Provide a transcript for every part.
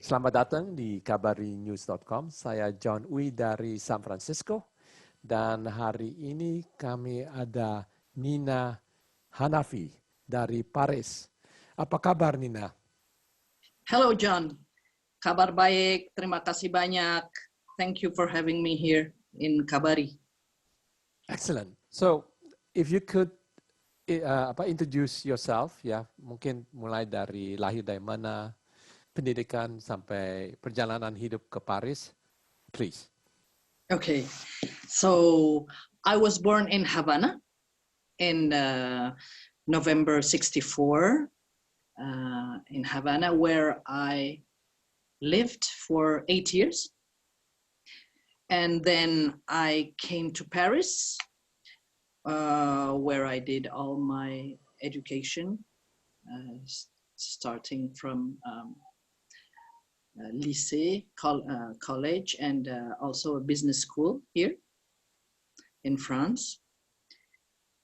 Selamat datang di kabarinews.com. Saya John Uy dari San Francisco. Dan hari ini kami ada Nina Hanafi dari Paris. Apa kabar, Nina? Hello, John. Kabar baik. Terima kasih banyak. Thank you for having me here in Kabari. Excellent. So, if you could introduce yourself, ya, mungkin mulai dari lahir dari mana, pendidikan sampai perjalanan hidup ke Paris, please. Okay, so I was born in Havana in November '64 in Havana, where I lived for 8 years. And then I came to Paris, where I did all my education, starting from lycée, college, and also a business school here in France.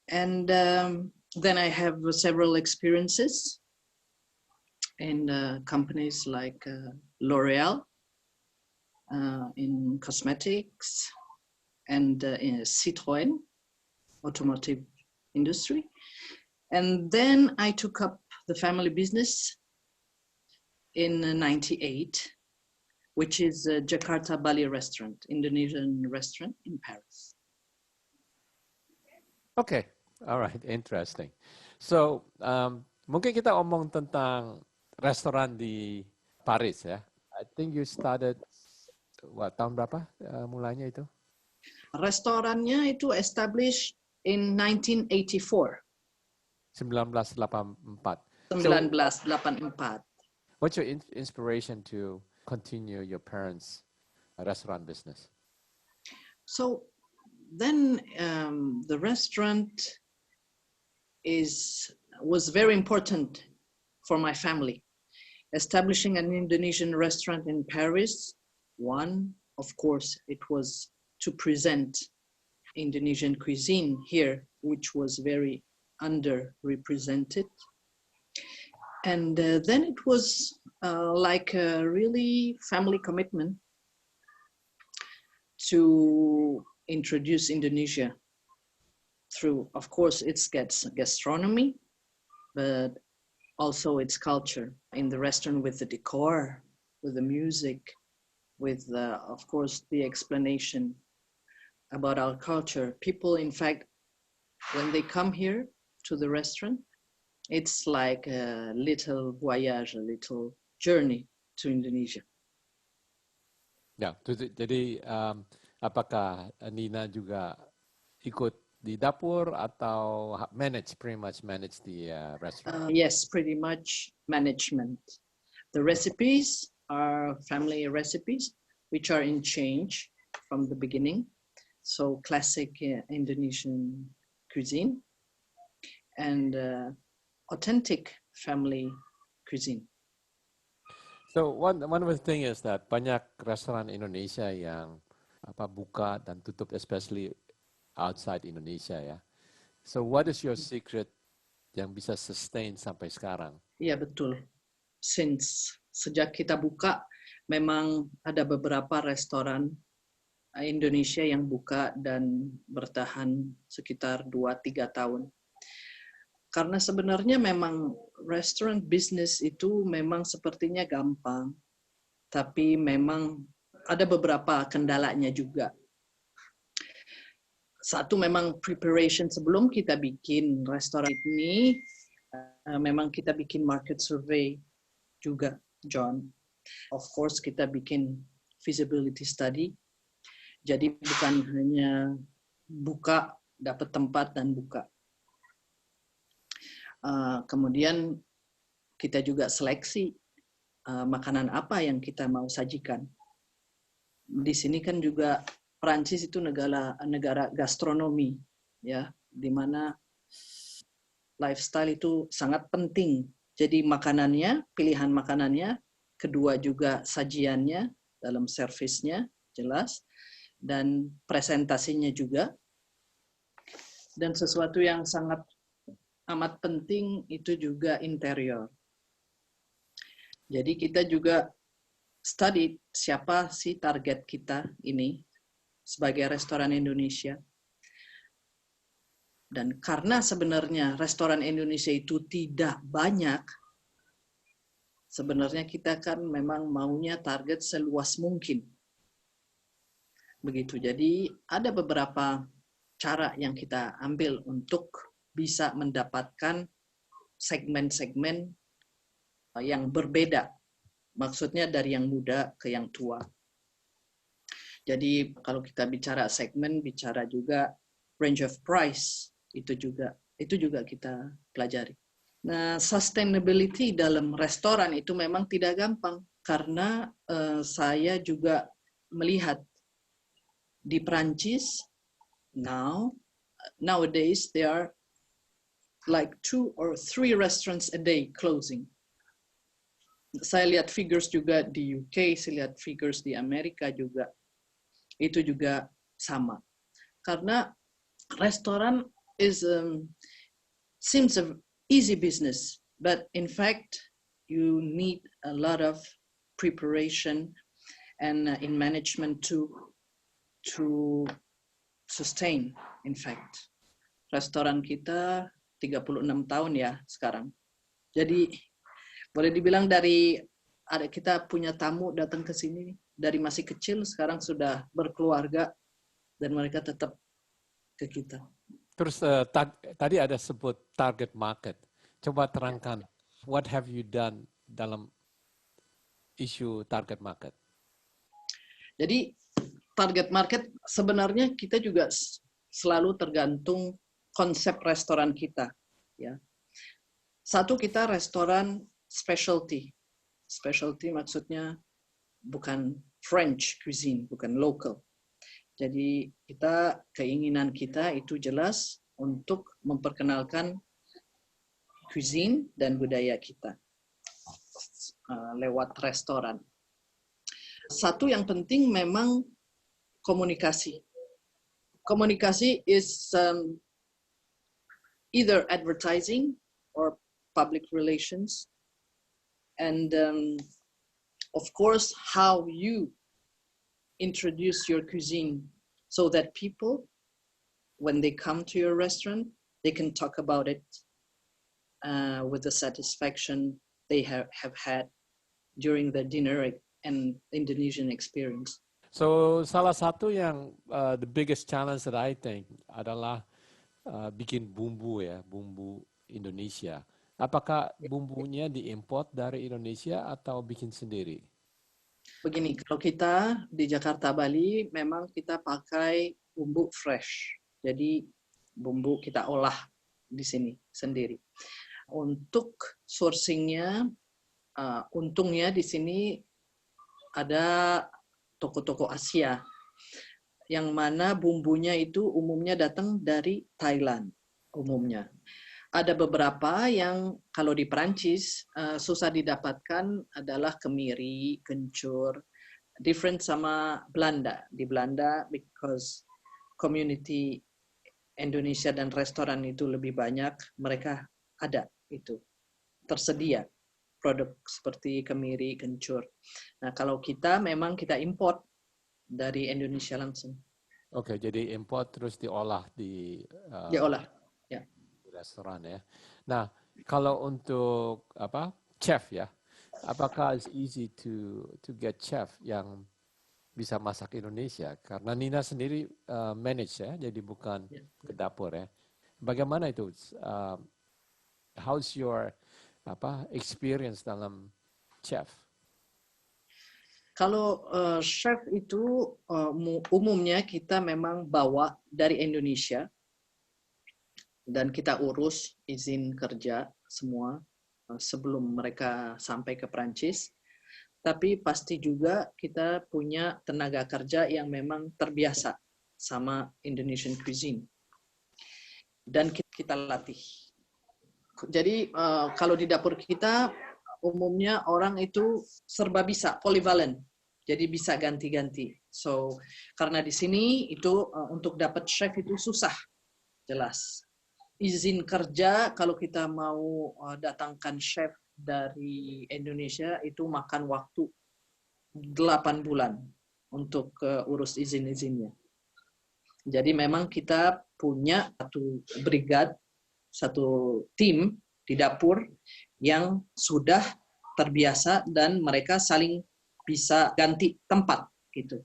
And then I have several experiences in companies like L'Oreal, in cosmetics, and in Citroën automotive industry. And then I took up the family business in '98, which is a Djakarta Bali restaurant, Indonesian restaurant in Paris. Okay, all right, interesting. So, mungkin kita omong tentang restoran di Paris ya. I think you started tahun berapa mulanya itu? Restorannya itu established in 1984. 1984. 1984. What's your inspiration to continue your parents' restaurant business? So then the restaurant was very important for my family. Establishing an Indonesian restaurant in Paris, one, of course, it was to present Indonesian cuisine here, which was very underrepresented. And then it was like a really family commitment to introduce Indonesia through, of course, its gastronomy, but also its culture in the restaurant, with the decor, with the music, with, of course, the explanation about our culture. People, in fact, when they come here to the restaurant, it's like a little voyage, a little journey to Indonesia. Ya, jadi apakah Nina juga ikut di dapur atau pretty much manage the restaurant? Yes, pretty much management. The recipes are family recipes, which are in change from the beginning. So classic Indonesian cuisine and authentic family cuisine. So one of the thing is that banyak restoran Indonesia yang buka dan tutup, especially outside Indonesia ya. So what is your secret yang bisa sustain sampai sekarang? Iya betul. Sejak kita buka, memang ada beberapa restoran Indonesia yang buka dan bertahan sekitar 2-3 tahun. Karena sebenarnya memang restaurant business itu memang sepertinya gampang, tapi memang ada beberapa kendalanya juga. Satu, memang preparation sebelum kita bikin restoran ini, memang kita bikin market survey juga, John. Of course kita bikin feasibility study. Jadi bukan hanya buka, dapat tempat dan buka. Kemudian kita juga seleksi makanan apa yang kita mau sajikan. Di sini kan juga Prancis itu negara gastronomi, ya, di mana lifestyle itu sangat penting. Jadi makanannya, pilihan makanannya, kedua juga sajiannya dalam servisnya jelas, dan presentasinya juga. Dan sesuatu yang sangat amat penting itu juga interior. Jadi kita juga study siapa sih target kita ini sebagai restoran Indonesia. Dan karena sebenarnya restoran Indonesia itu tidak banyak, sebenarnya kita kan memang maunya target seluas mungkin. Begitu. Jadi ada beberapa cara yang kita ambil untuk bisa mendapatkan segmen-segmen yang berbeda. Maksudnya dari yang muda ke yang tua. Jadi kalau kita bicara segmen, bicara juga range of price, itu juga kita pelajari. Nah, sustainability dalam restoran itu memang tidak gampang karena saya juga melihat di Prancis nowadays there are like 2 or 3 restaurants a day closing. Saya lihat figures juga di UK, saya lihat figures di Amerika juga. Itu juga sama. Karena restoran seems an easy business, but in fact you need a lot of preparation and in management to sustain. In fact, restoran kita 36 tahun ya sekarang. Jadi boleh dibilang dari ada kita punya tamu datang ke sini dari masih kecil, sekarang sudah berkeluarga dan mereka tetap ke kita. Terus tadi ada sebut target market. Coba terangkan, what have you done dalam isu target market? Jadi target market sebenarnya kita juga selalu tergantung konsep restoran kita. Ya. Satu, kita restoran specialty. Specialty maksudnya bukan French cuisine, bukan local. Jadi keinginan kita itu jelas untuk memperkenalkan cuisine dan budaya kita lewat restoran. Satu yang penting memang komunikasi. Komunikasi is either advertising or public relations. And of course, how you introduce your cuisine so that people, when they come to your restaurant, they can talk about it with the satisfaction they have had during the dinner and Indonesian experience. So salah satu yang the biggest challenge that I think adalah bikin bumbu ya, bumbu Indonesia. Apakah bumbunya diimport dari Indonesia atau bikin sendiri? Begini, kalau kita di Jakarta, Bali, memang kita pakai bumbu fresh. Jadi bumbu kita olah di sini sendiri. Untuk sourcingnya, untungnya di sini ada toko-toko Asia yang mana bumbunya itu umumnya datang dari Thailand umumnya. Ada beberapa yang kalau di Perancis susah didapatkan adalah kemiri, kencur, different sama Belanda. Di Belanda because community Indonesia dan restoran itu lebih banyak, mereka ada itu tersedia produk seperti kemiri, kencur. Nah, kalau kita memang kita import dari Indonesia langsung. Oke, jadi import terus diolah diolah. Ya. Restoran ya. Nah, kalau untuk chef ya, apakah it's easy to get chef yang bisa masak Indonesia? Karena Nina sendiri manage ya, jadi bukan ke dapur ya. Bagaimana itu? How's your experience dalam chef? Kalau chef itu umumnya kita memang bawa dari Indonesia. Dan kita urus izin kerja semua sebelum mereka sampai ke Prancis. Tapi pasti juga kita punya tenaga kerja yang memang terbiasa sama Indonesian cuisine. Dan kita latih. Jadi kalau di dapur kita umumnya orang itu serba bisa, polyvalent. Jadi bisa ganti-ganti. So karena di sini itu untuk dapat chef itu susah, jelas. Izin kerja kalau kita mau datangkan chef dari Indonesia itu makan waktu 8 bulan untuk urus izin-izinnya. Jadi memang kita punya satu brigade, satu tim di dapur yang sudah terbiasa dan mereka saling bisa ganti tempat gitu.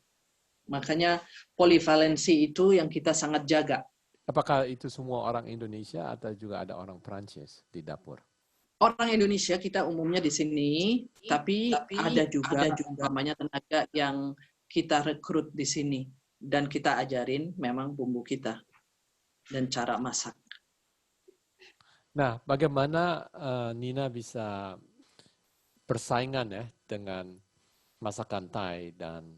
Makanya polivalensi itu yang kita sangat jaga. Apakah itu semua orang Indonesia atau juga ada orang Perancis di dapur? Orang Indonesia kita umumnya di sini, tapi ada juga umpamanya tenaga yang kita rekrut di sini dan kita ajarin memang bumbu kita dan cara masak. Nah, bagaimana Nina bisa persaingan ya dengan masakan Thai dan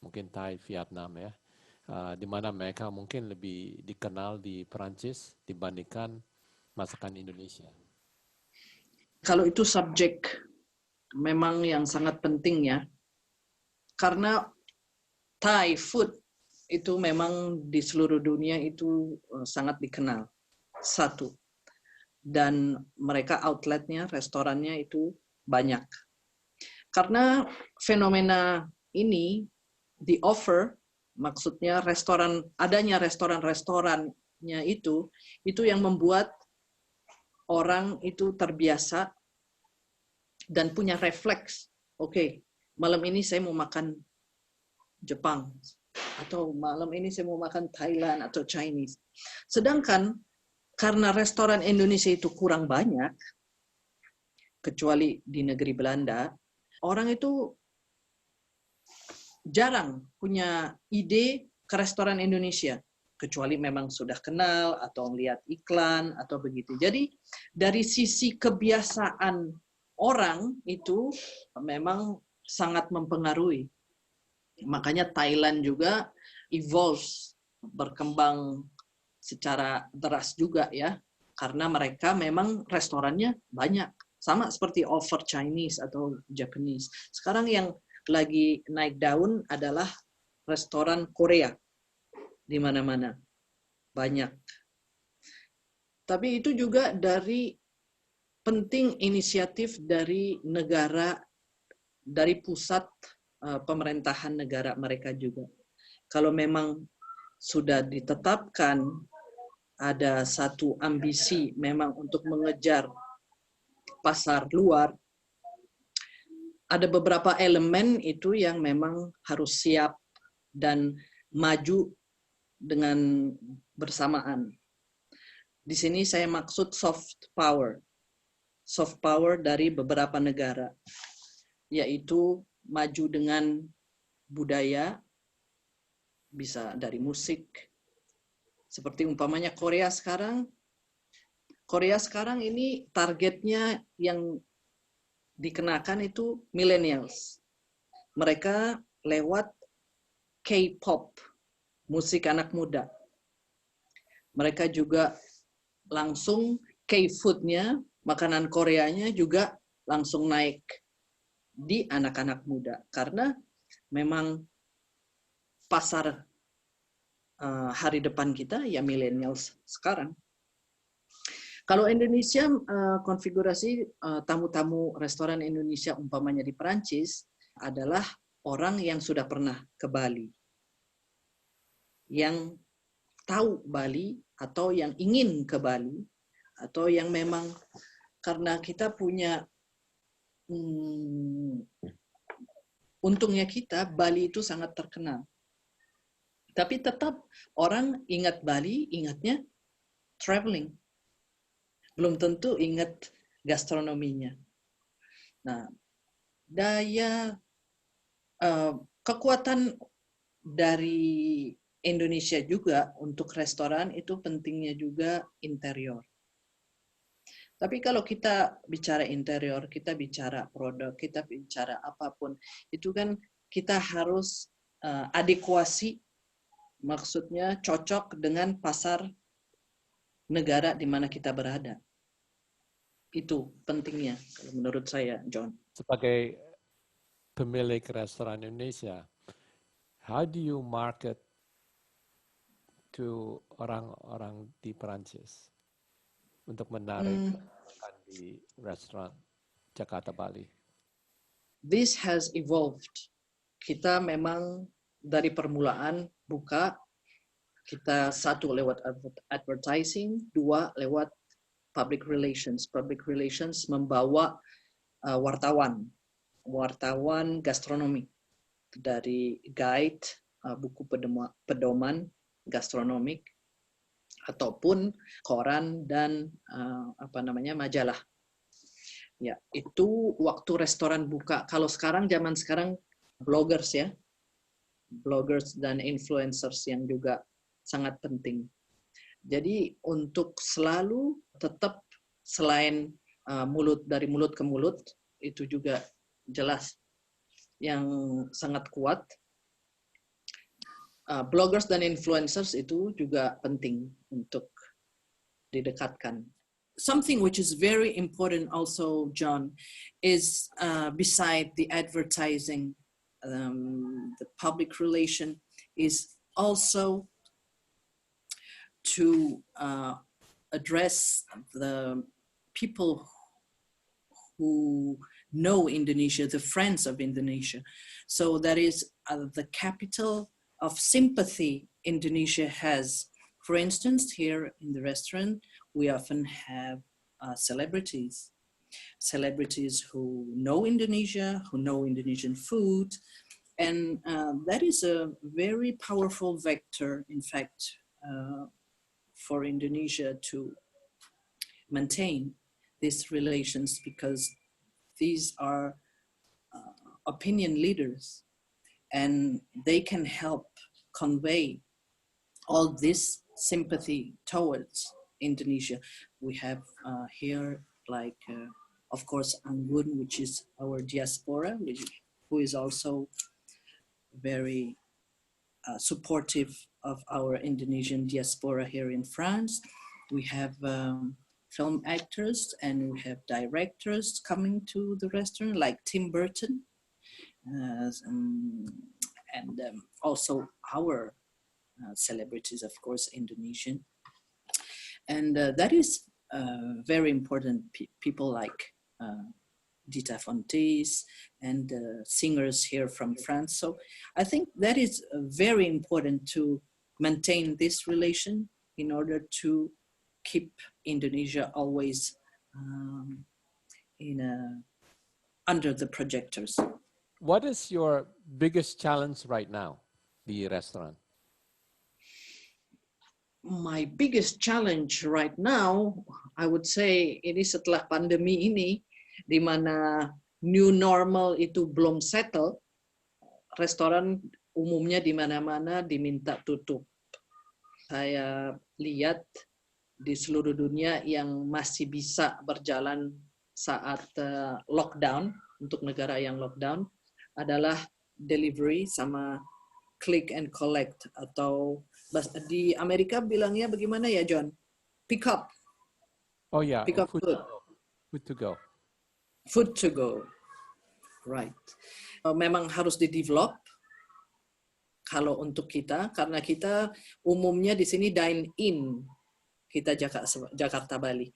mungkin Thai Vietnam ya, di mana mereka mungkin lebih dikenal di Perancis dibandingkan masakan Indonesia. Kalau itu subjek memang yang sangat penting ya, karena Thai food itu memang di seluruh dunia itu sangat dikenal. Satu. Dan mereka outletnya, restorannya itu banyak. Karena fenomena ini di offer, maksudnya adanya restoran-restorannya itu yang membuat orang itu terbiasa dan punya refleks. Oke, malam ini saya mau makan Jepang, atau malam ini saya mau makan Thailand atau Chinese. Sedangkan karena restoran Indonesia itu kurang banyak, kecuali di negeri Belanda, orang itu jarang punya ide ke restoran Indonesia, kecuali memang sudah kenal atau lihat iklan atau begitu. Jadi dari sisi kebiasaan orang itu memang sangat mempengaruhi. Makanya Thailand juga evolves, berkembang secara deras juga ya, karena mereka memang restorannya banyak, sama seperti offer Chinese atau Japanese. Sekarang yang lagi naik daun adalah restoran Korea di mana-mana banyak. Tapi itu juga dari penting inisiatif dari negara, dari pusat pemerintahan negara mereka juga. Kalau memang sudah ditetapkan ada satu ambisi memang untuk mengejar pasar luar, ada beberapa elemen itu yang memang harus siap dan maju dengan bersamaan. Di sini saya maksud soft power dari beberapa negara, yaitu maju dengan budaya, bisa dari musik, seperti umpamanya Korea sekarang ini targetnya yang dikenakan itu millennials. Mereka lewat K-pop, musik anak muda. Mereka juga langsung K-food-nya, makanan Koreanya juga langsung naik di anak-anak muda. Karena memang pasar hari depan kita ya millennials sekarang. Kalau Indonesia, konfigurasi tamu-tamu restoran Indonesia umpamanya di Perancis adalah orang yang sudah pernah ke Bali, yang tahu Bali atau yang ingin ke Bali, atau yang memang karena kita punya untungnya kita Bali itu sangat terkenal. Tapi tetap orang ingat Bali, ingatnya traveling. Belum tentu ingat gastronominya. Nah, kekuatan dari Indonesia juga untuk restoran itu pentingnya juga interior. Tapi kalau kita bicara interior, kita bicara produk, kita bicara apapun, itu kan kita harus adekuasi, maksudnya cocok dengan pasar negara di mana kita berada. Itu pentingnya kalau menurut saya, John. Sebagai pemilik restoran Indonesia, how do you market to orang-orang di Perancis untuk menarik di restoran Jakarta, Bali? This has evolved. kita memang dari permulaan buka, kita satu lewat advertising, dua lewat public relations. Public relations membawa wartawan gastronomi, dari guide, buku pedoman gastronomik, ataupun koran dan majalah. Ya, itu waktu restoran buka. Kalau zaman sekarang bloggers ya, bloggers dan influencers yang juga sangat penting. Jadi untuk selalu tetap selain dari mulut ke mulut, itu juga jelas yang sangat kuat. Bloggers dan influencers itu juga penting untuk didekatkan. Something which is very important also, John, is beside the advertising, the public relation, is also to address the people who know Indonesia, the friends of Indonesia. So that is the capital of sympathy Indonesia has. For instance, here in the restaurant, we often have celebrities who know Indonesia, who know Indonesian food. And that is a very powerful vector, in fact, for Indonesia to maintain these relations, because these are opinion leaders, and they can help convey all this sympathy towards Indonesia. We have here, like, of course, Anggun, which is our diaspora, who is also very supportive of our Indonesian diaspora here in France. We have film actors and we have directors coming to the restaurant, like Tim Burton, and also our celebrities, of course, Indonesian. And that is very important. People like Dita Fontes and singers here from France. So I think that is very important to maintain this relation in order to keep Indonesia always under the projectors. What is your biggest challenge right now, the restaurant? My biggest challenge right now, I would say, ini setelah pandemi ini, di mana new normal itu belum settle, restoran umumnya di mana-mana diminta tutup. Saya lihat di seluruh dunia yang masih bisa berjalan saat lockdown, untuk negara yang lockdown, adalah delivery sama click and collect, atau di Amerika bilangnya bagaimana ya, John? Pick up. Oh yeah, pick up food. Food to go. Food to go, right. Memang harus di-develop kalau untuk kita, karena kita umumnya di sini dine-in, kita Jakarta, Bali.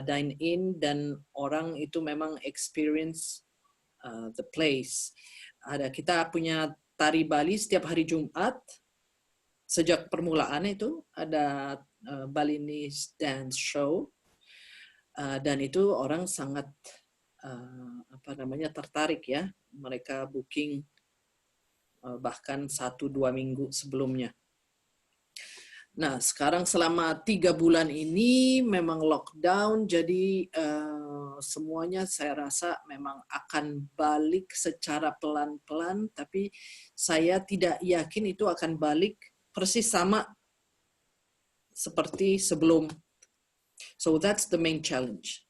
Dine-in, dan orang itu memang experience the place. Kita punya tari Bali setiap hari Jumat, sejak permulaan itu ada Balinese dance show, dan itu orang sangat tertarik ya. Mereka booking bahkan 1-2 minggu sebelumnya. Nah, sekarang selama 3 bulan ini memang lockdown, jadi semuanya saya rasa memang akan balik secara pelan-pelan, tapi saya tidak yakin itu akan balik persis sama seperti sebelum. So that's the main challenge.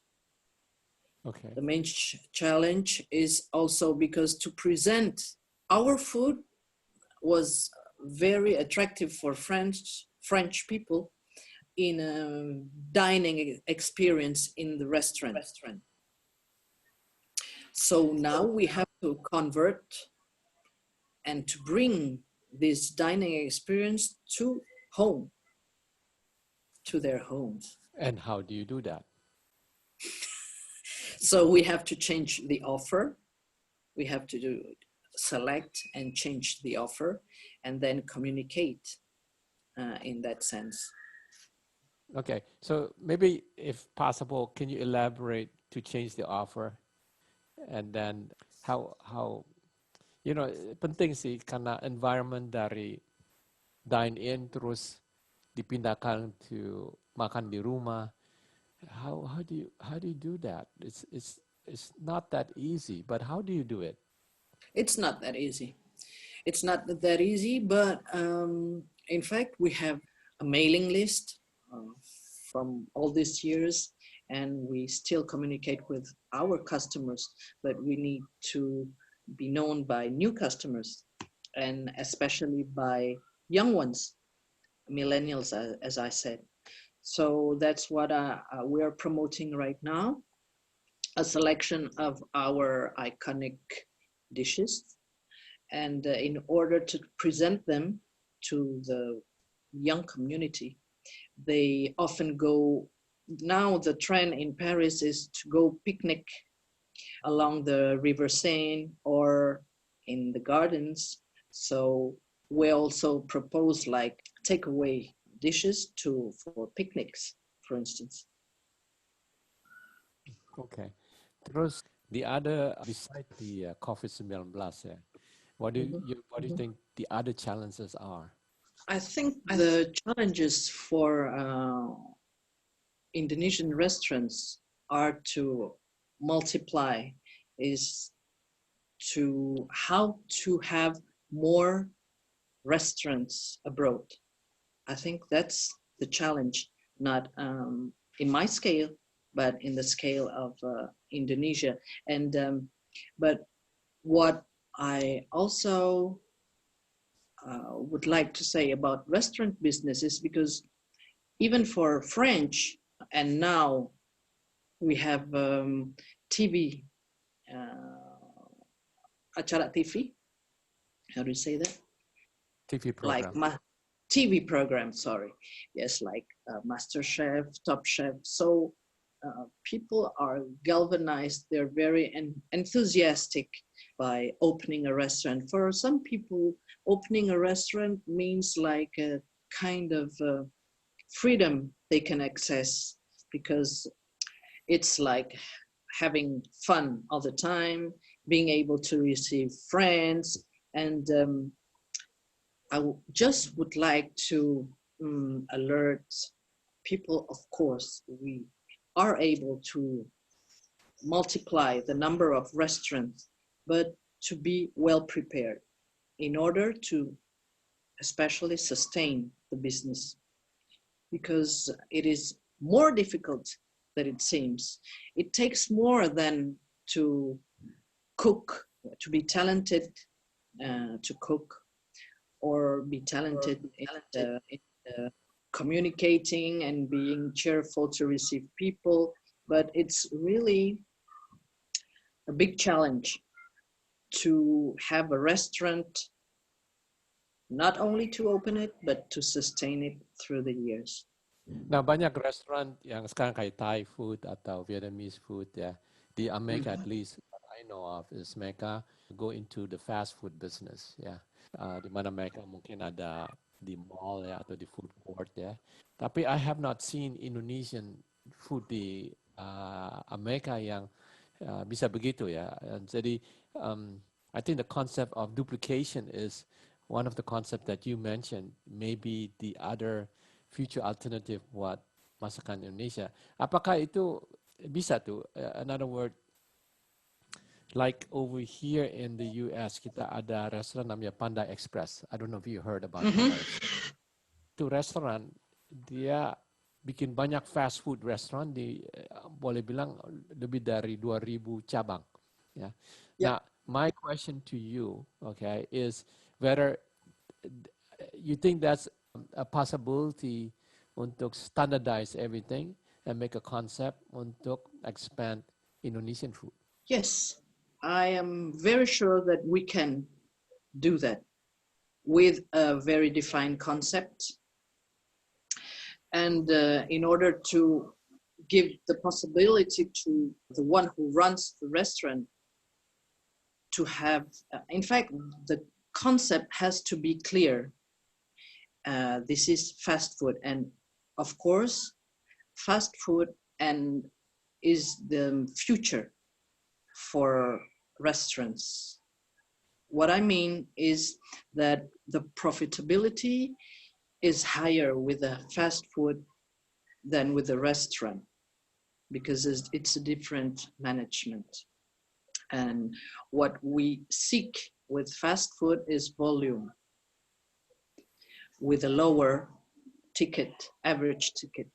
Okay. The main challenge is also because to present our food was very attractive for French people in a dining experience in the restaurant. So now we have to convert and to bring this dining experience to home, to their homes. And how do you do that? So we have to change the offer. We have to select and change the offer and then communicate in that sense. Okay, so maybe if possible, can you elaborate to change the offer, and then how penting sih karena environment dari dine in terus dipindahkan to makan di rumah. How do you do that? It's not that easy, but how do you do it? It's not that easy. It's not that easy, but in fact, we have a mailing list from all these years, and we still communicate with our customers, but we need to be known by new customers, and especially by young ones, millennials, as I said. So that's what we are promoting right now, a selection of our iconic dishes. And in order to present them to the young community, they often go, now the trend in Paris is to go picnic along the River Seine or in the gardens. So we also propose like takeaway dishes for picnics, for instance. Okay. Terus the other beside the COVID-19, yeah, what do you think the other challenges are? I think the challenges for Indonesian restaurants are to multiply, is to how to have more restaurants abroad. I think that's the challenge, not in my scale, but in the scale of Indonesia. And but what I also would like to say about restaurant business is because even for French, and now we have TV, acara TV. How do you say that? TV program. Like TV program, sorry. Yes, like Master Chef, Top Chef. So people are galvanized. They're very enthusiastic by opening a restaurant. For some people, opening a restaurant means like a kind of freedom they can access, because it's like having fun all the time, being able to receive friends. And I just would like to alert people, of course, we are able to multiply the number of restaurants, but to be well prepared in order to especially sustain the business, because it is more difficult than it seems. It takes more than to cook, to be talented to cook, or be talented in communicating and being cheerful to receive people. But it's really a big challenge to have a restaurant, not only to open it, but to sustain it through the years. Nah, banyak restoran yang sekarang kayak Thai food atau Vietnamese food ya. Di Amerika at least what I know of is mereka go into the fast food business ya. Di mana mereka mungkin ada di mall ya atau di food court ya. Tapi I have not seen Indonesian food di Amerika yang bisa begitu ya. Jadi I think the concept of duplication is one of the concepts that you mentioned. Maybe the other future alternative buat masakan Indonesia. Apakah itu bisa tuh? Another word, like over here in the US, kita ada restoran namanya Panda Express. I don't know if you heard about Panda Express. Itu restoran, dia bikin banyak fast food restoran di, boleh bilang lebih dari 2,000 cabang. Ya. Now, my question to you, okay, is whether you think that's a possibility untuk standardize everything and make a concept untuk expand Indonesian food? Yes, I am very sure that we can do that with a very defined concept. And in order to give the possibility to the one who runs the restaurant to have, in fact, the concept has to be clear. This is fast food, and of course, fast food and is the future for restaurants. What I mean is that the profitability is higher with a fast food than with a restaurant, because it's a different management. And what we seek with fast food is volume, with a lower ticket, average ticket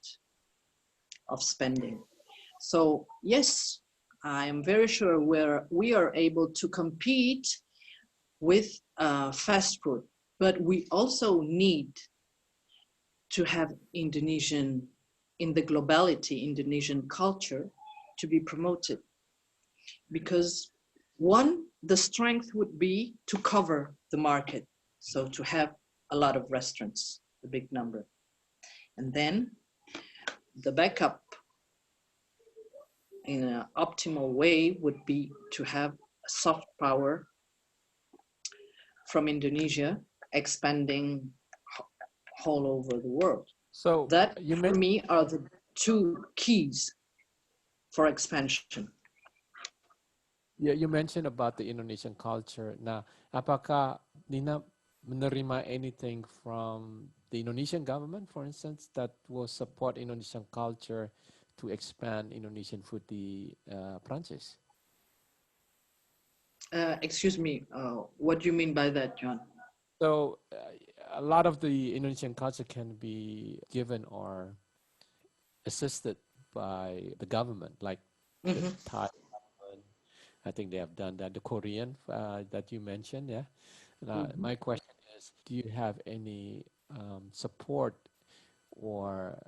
of spending. So yes, I am very sure we are able to compete with fast food, but we also need to have Indonesian, in the globality, Indonesian culture to be promoted. Because one, the strength would be to cover the market. So to have a lot of restaurants, a big number. And then the backup in an optimal way would be to have a soft power from Indonesia expanding all over the world. So that for me are the two keys for expansion. Yeah, you mentioned about the Indonesian culture. Nah, apakah Nina menerima anything from the Indonesian government, for instance, that will support Indonesian culture to expand Indonesian food di Prancis? Excuse me, what do you mean by that, John? So a lot of the Indonesian culture can be given or assisted by the government, like the Thai government. I think they have done that. The Korean that you mentioned, yeah. My question is, do you have any support or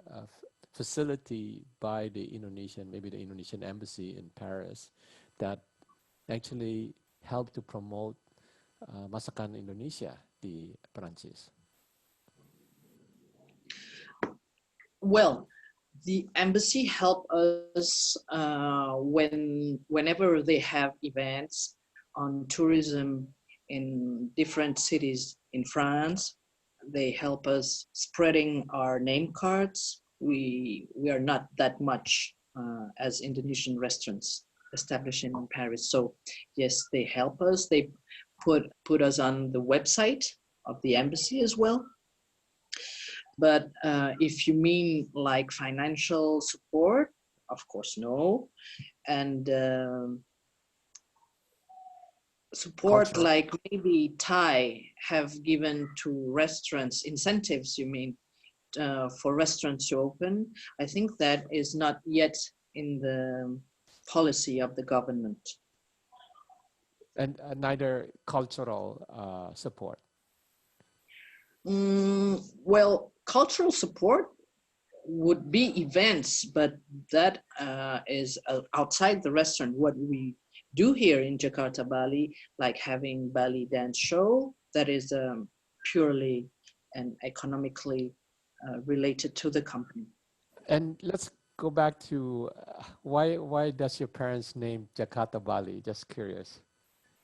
facility by the Indonesian, maybe the Indonesian embassy in Paris, that actually help to promote masakan Indonesia di Perancis? Well, the embassy help us whenever they have events on tourism in different cities in France. They help us spreading our name cards. We are not that much as Indonesian restaurants establishing in Paris. So yes, they help us. They put us on the website of the embassy as well. But if you mean like financial support, of course, no. And support cultural, like maybe Thai have given to restaurants, incentives, you mean, for restaurants to open. I think that is not yet in the policy of the government. And neither cultural support? Well, cultural support would be events, but that is outside the restaurant. What we do here in Jakarta, Bali, like having Bali dance show, that is purely and economically related to the company. And let's go back to why does your parents name Jakarta Bali? Just curious.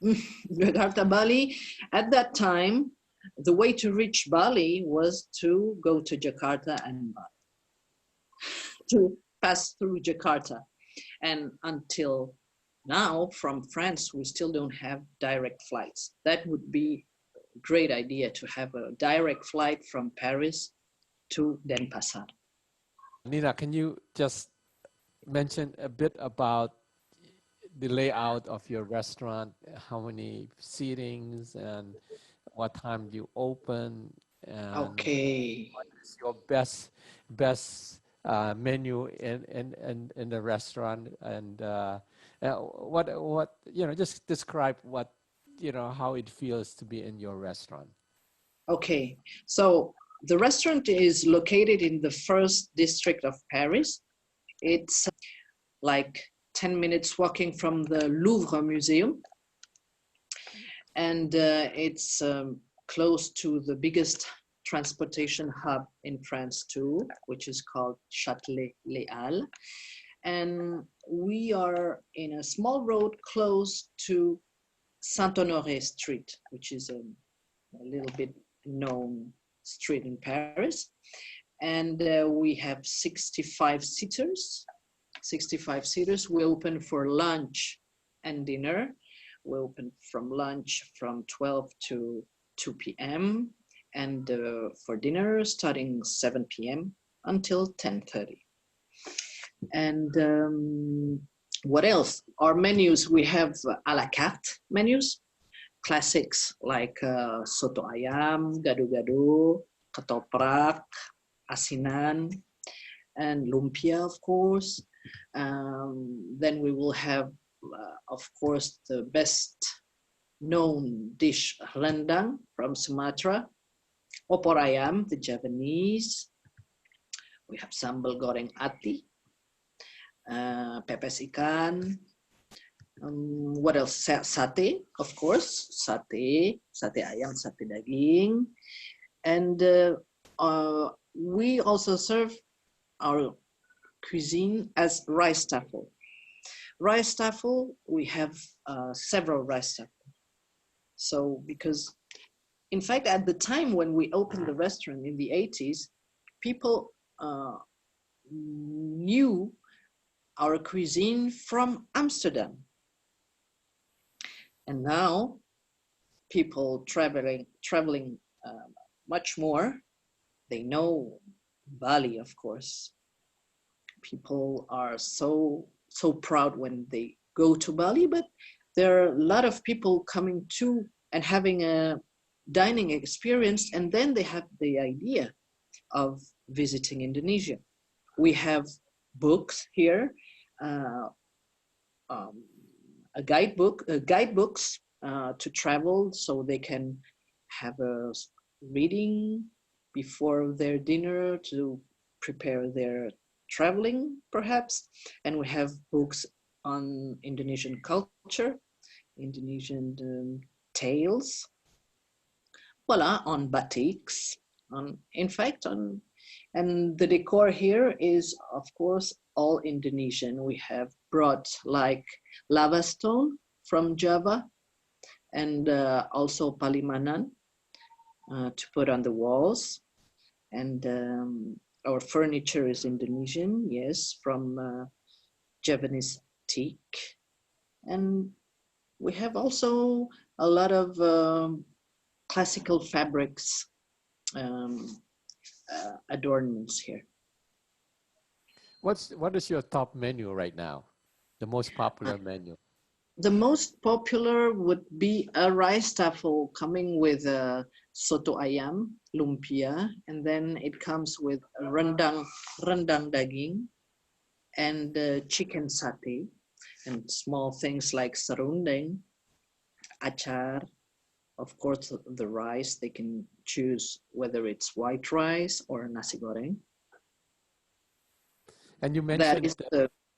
Jakarta Bali, at that time, the way to reach Bali was to go to Jakarta and Bali, to pass through Jakarta. And until now, from France, we still don't have direct flights. That would be a great idea, to have a direct flight from Paris to Denpasar. Nina, can you just mention a bit about the layout of your restaurant, how many seatings and what time do you open, and okay, what is your best menu in the restaurant, and what just describe what how it feels to be in your restaurant. Okay, so the restaurant is located in the first district of Paris. It's like 10 minutes walking from the Louvre Museum. And it's close to the biggest transportation hub in France too, which is called Châtelet-Les And we are in a small road close to Saint-Honoré Street, which is a little bit known street in Paris. And we have 65 seaters. 65 seaters. We open for lunch and dinner. We open from lunch from 12 to 2 p.m. and for dinner starting 7 p.m. until 10:30. And what else? Our menus, we have a la carte menus, classics like soto ayam, gado-gado, ketoprak, asinan, and lumpia, of course. Then we will have, of course, the best known dish, rendang from Sumatra, opor ayam, the Javanese. We have sambal goreng ati, pepes ikan. What else? Sate, of course. Sate ayam, sate daging. And we also serve our cuisine as rice taffel. Rice taffel, we have several rice taffel. So because, in fact, at the time when we opened the restaurant in the 80s, people knew our cuisine from Amsterdam. And now people traveling much more, they know Bali, of course. People are so proud when they go to Bali, but there are a lot of people coming to and having a dining experience, and then they have the idea of visiting Indonesia. We have books here, guidebooks to travel, so they can have a reading before their dinner to prepare their traveling, perhaps. And we have books on Indonesian culture, Indonesian tales, voila, on batiks, and the decor here is, of course, all Indonesian. We have brought like lava stone from Java and also palimanan to put on the walls. And our furniture is Indonesian, yes, from Javanese teak. And we have also a lot of classical fabrics adornments here. What is your top menu right now? The most popular menu? The most popular would be a rice taffel coming with soto ayam, lumpia, and then it comes with rendang daging and chicken satay, and small things like serundeng, acar. Of course, the rice, they can choose whether it's white rice or nasi goreng. And you mentioned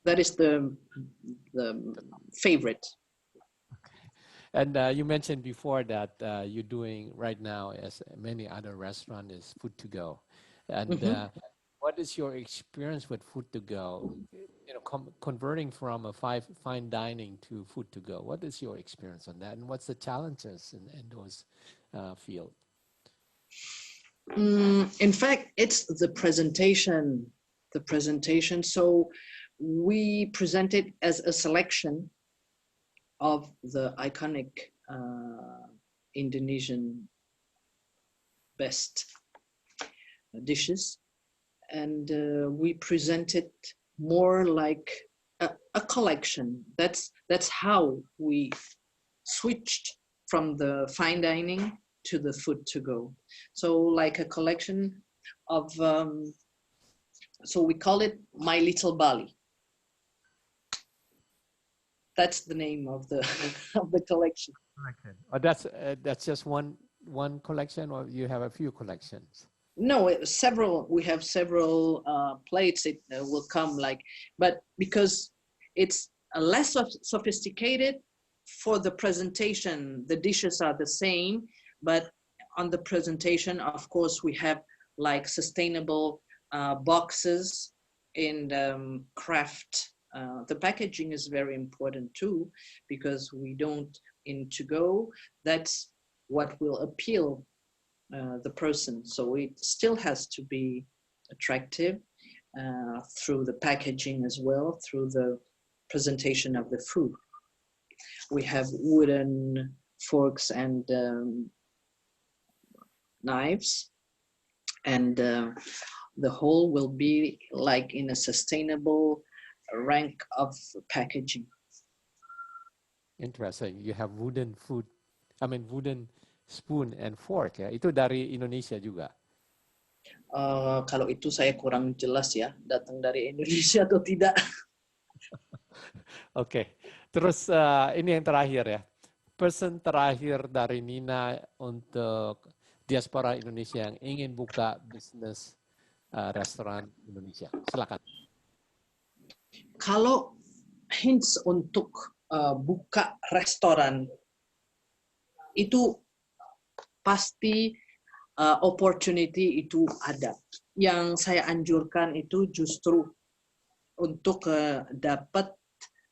that is the favorite. Okay. And you mentioned before that you're doing right now, as many other restaurants, is food to go. And what is your experience with food to go? You know, converting from a fine dining to food to go. What is your experience on that, and what's the challenges in those fields? In fact, it's the presentation. So we present it as a selection of the iconic Indonesian best dishes, and we present it more like a collection. That's how we switched from the fine dining to the food to go. So like a collection of, so we call it My Little Bali. That's the name of the of the collection. Okay. Oh, that's just one collection, or you have a few collections? No, several. We have several plates. It will come like, but because it's less sophisticated for the presentation, the dishes are the same, but on the presentation, of course, we have like sustainable boxes in craft. The packaging is very important too, because we don't in to go, that's what will appeal the person. So it still has to be attractive through the packaging as well, through the presentation of the food. We have wooden forks and knives, and the whole will be like in a sustainable rank of packaging. Interesting. You have wooden wooden spoon and fork ya. Itu dari Indonesia juga. Kalau itu saya kurang jelas ya, datang dari Indonesia atau tidak. Oke. Terus ini yang terakhir ya. Pesan terakhir dari Nina untuk diaspora Indonesia yang ingin buka bisnis restoran Indonesia. Silakan. Kalau hints untuk buka restoran, itu pasti opportunity itu ada. Yang saya anjurkan itu justru untuk dapat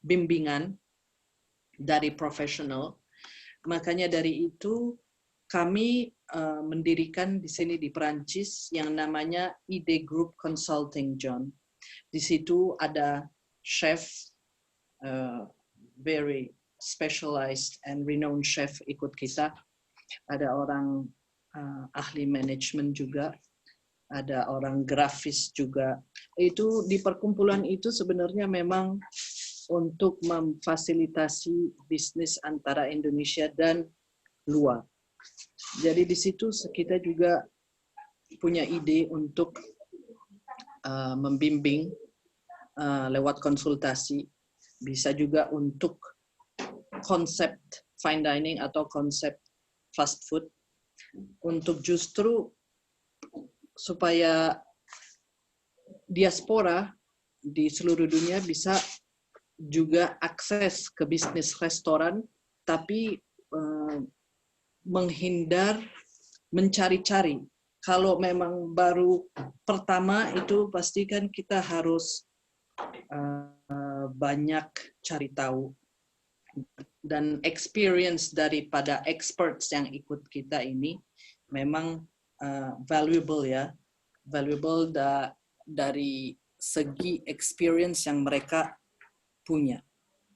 bimbingan dari profesional. Makanya dari itu kami mendirikan di sini di Perancis yang namanya ID Group Consulting, John. Di situ ada chef, very specialized and renowned chef ikut kita. Ada orang ahli manajemen juga, ada orang grafis juga. Itu di perkumpulan itu sebenarnya memang untuk memfasilitasi bisnis antara Indonesia dan luar. Jadi di situ kita juga punya ide untuk membimbing lewat konsultasi, bisa juga untuk konsep fine dining atau konsep fast food, untuk justru supaya diaspora di seluruh dunia bisa juga akses ke bisnis restoran, tapi menghindar mencari-cari. Kalau memang baru pertama itu pastikan kita harus banyak cari tahu, dan experience daripada experts yang ikut kita ini memang valuable ya, valuable dari segi experience yang mereka punya.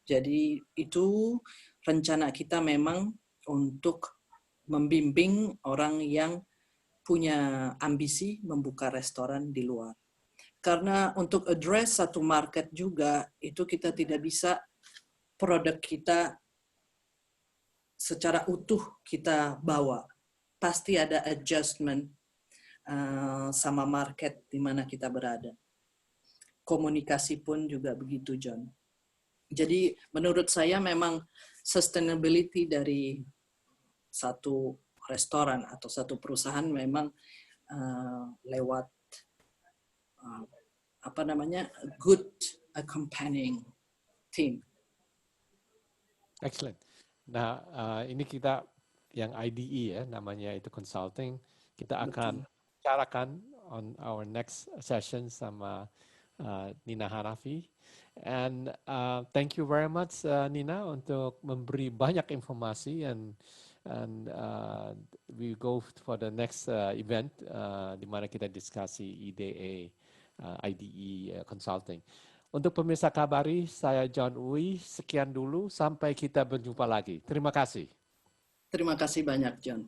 Jadi itu rencana kita memang untuk membimbing orang yang punya ambisi membuka restoran di luar. Karena untuk address satu market juga, itu kita tidak bisa produk kita secara utuh kita bawa. Pasti ada adjustment sama market di mana kita berada. Komunikasi pun juga begitu, John. Jadi menurut saya memang sustainability dari satu restoran atau satu perusahaan memang lewat good accompanying team. Excellent. Nah, ini kita yang IDE ya, namanya itu consulting. Kita akan bicarakan on our next session sama Nina Hanafi. And thank you very much Nina untuk memberi banyak informasi, and we go for the next event di mana kita diskusi IDE consulting. Untuk pemirsa Kabari, saya John Uy, sekian dulu, sampai kita berjumpa lagi. Terima kasih. Terima kasih banyak, John.